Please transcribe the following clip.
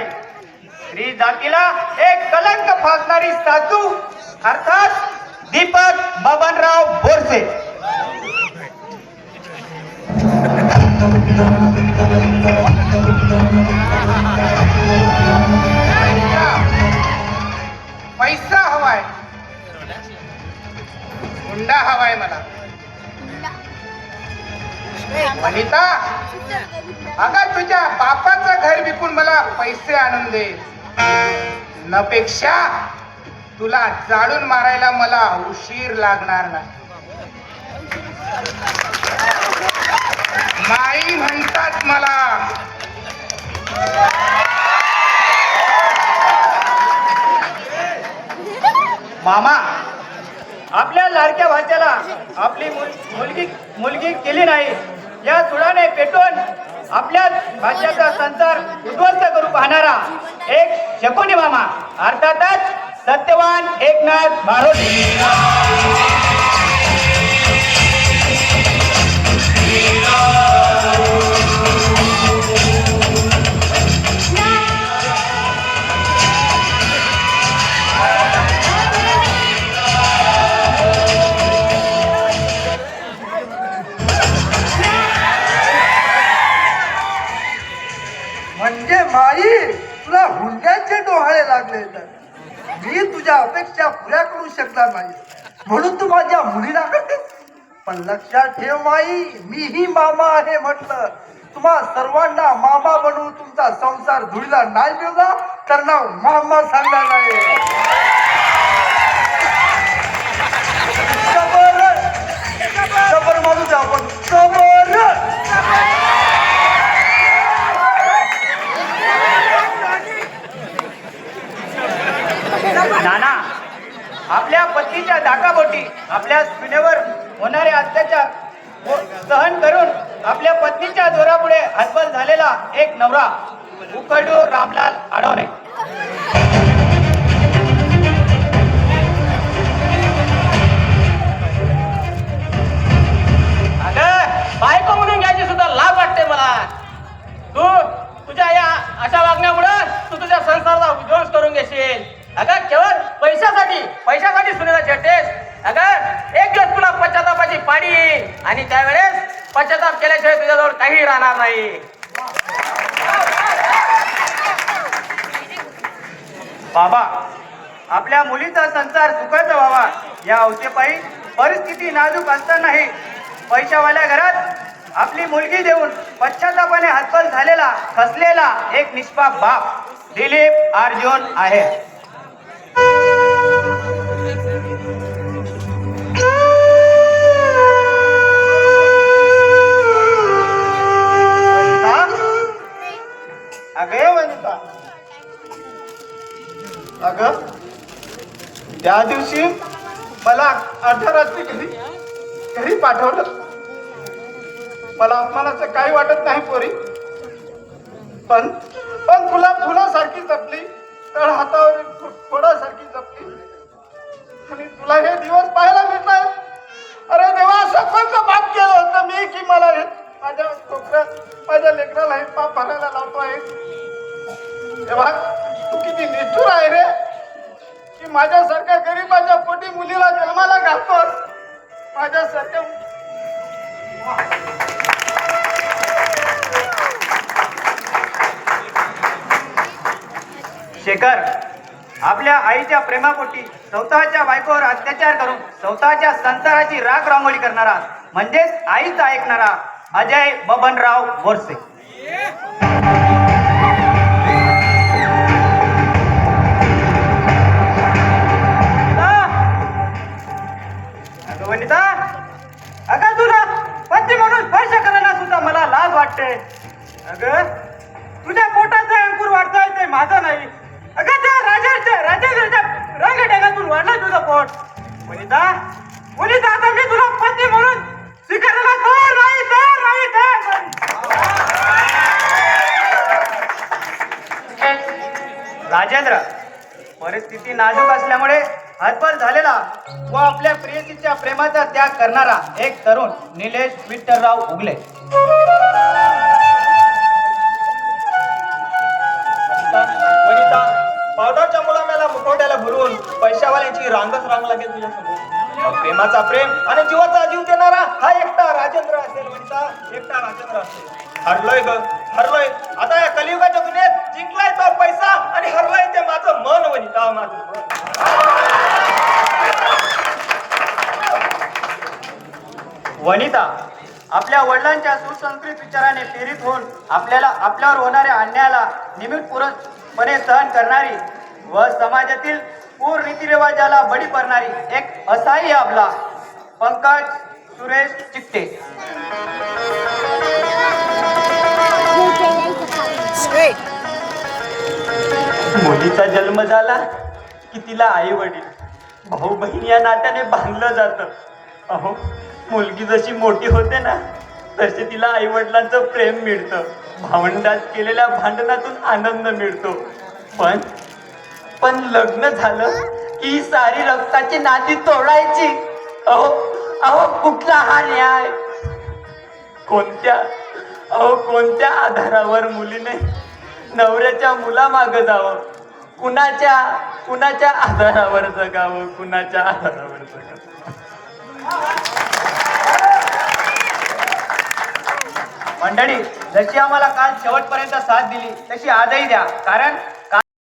नाही. स्त्री जातीला एक कलंक फासणारी सासू अर्थात दीपक बबनराव बोरसे. पैसा हवाय, हुंडा हवाय मला. वनिता, अगं तुझ्या बापाचं घर विकून मला पैसे आणून दे. नपेक्षा तुला जाळून मारायला मला उशीर लागणार नाही. माई म्हणतात मला. मामा, आपल्या लाडक्या भाच्याला आपली मुलगी केली नाही या सुडाने पेटून आपल्या भाच्याचा संसार उद्ध्वस्त करू पाहणारा एक शकुनी मामा अर्थातच सत्यवान एकनाथ बारोटे. म्हणजे माई, तुला हुंड्याचे डोहाळे लागले तर मी तुझ्या अपेक्षा पुऱ्या करू शकणार नाही म्हणून तू माझ्या मुलीला करतेस. पण लक्षात ठेव माई, मीही मामा आहे म्हटलं. तुम्हा सर्वांना मामा बनवून तुमचा संसार धुळीला नाही मिळला तर नाव मामा सांगणार नाही. सबर माणूस आपण सबर. नाना, आपल्या पत्नीच्या दाकापोटी आपल्या सुनेवर होणारे अत्याचार सहन करून आपल्या पत्नीच्या जोरापुढे हतबल झालेला एक नवरा उकडू रामलाल आडवणे. अगं, बायको म्हणून घ्यायची सुद्धा लाभ वाटते मला. तुझ्या या अशा वागण्यामुळे तू तुझ्या संसाराचा विध्वंस करून घेशील. अगं, केवळ पैशासाठी सुनेला छेडतेस. अगं, एक दिवस तुला पश्चातापाची पाडी येईल आणि त्यावेळेस पश्चाताप केल्याशिवाय तुझ्याजवळ काही राहणार नाही. बाबा, आपल्या मुलीचा संसार सुखाचा व्हावा या अवतेपायी परिस्थिती नाजूक असतानाही पैशावाल्या घरात आपली मुलगी देऊन पश्चातापाने हतबल झालेला खसलेला एक निष्पाप बाप दिलीप अर्जुन आहे. अगं वनिता, अगं त्या दिवशी मला अर्ध्या रात्री घरी पाठवलं. मला अपमानाचं काही वाटत नाही पोरी, पण तुला फुलासारखी जपली, तळ हातावर फोडासारखी जपली आणि तुला हे दिवस पाहायला मिळणार. अरे देवा, असं कोणतं पाप केलं होतं मी की मला हे माझ्या लेकराला हे पाप भरायला लावतो आहे. तेव्हा तू किती निष्ठुर आहे रे की माझ्यासारख्या गरीबाच्या पोटी मुलीला जन्माला घालतोस. माझ्यासारख्या शेखर, आपल्या आईच्या प्रेमापोटी स्वतःच्या बायकोवर अत्याचार करून स्वतःच्या संसाराची राख रांगोळी करणारा म्हणजेच आईचा ऐकणारा अजय बबनराव बोरसे. वनिता, अगं तुला पती म्हणून स्पर्श करायला सुद्धा मला लाज वाटते. अगं, तुझ्या पोटाचं अंकुर वाढतंय ते माझं नाही. अगं, त्या राजेंद्रच्या रंगढंगातून वाढलं तुझं पोट. वनिता, आता मी तुला पती म्हणून स्वीकारायला तयार नाही. राजेंद्र, परिस्थिती नाजूक असल्यामुळे हतबल झालेला व आपल्या प्रियसीच्या प्रेमाचा त्याग करणारा एक तरुण निलेश विठ्ठलराव उगले. लागेल तुझ्या समोर. प्रेमाचा प्रेम आणि जीवाचा जीव देणारा हा एकटा राजेंद्र असेल वनिता, एकटा राजेंद्र असेल. हरलोय ग, हरलोय. आता या कलियुगाच्या दुनियेत जिंकलाय तो पैसा आणि हरलाय ते माझं मन वनिता, माझं मन. वनिता, आपल्या वडिलांच्या सुसंस्कृत विचाराने प्रेरित होऊन आपल्यावर होणाऱ्या अन्यायाला निमित्तपूर्वकपणे सहन करणारी व समाजातील पूर्ण रीतिरिवाजाला बळी पडणारी एक असाही आपला पंकज सुरेश चिकटे. मुलीचा जन्म झाला की तिला आई वडील भाऊ बहीण या नात्याने बांधलं जातं. अहो, मुलगी जशी मोठी होते ना तसे तिला आई वडिलांचं प्रेम मिळतं, भावंडात केलेल्या भांडणातून आनंद मिळतो. पण लग्न झालं की ही सारी रक्ताची नाती तोडायची. अहो अहो कुठला हा न्याय? कोणत्या आधारावर मुलीने नवऱ्याच्या मुलामागं जावं? कुणाच्या आधारावर जगावं? कुणाच्या आधारावर जगावं? मंडळी, जशी आम्हाला काल शेवटपर्यंत साथ दिली तशी आजही द्या, कारण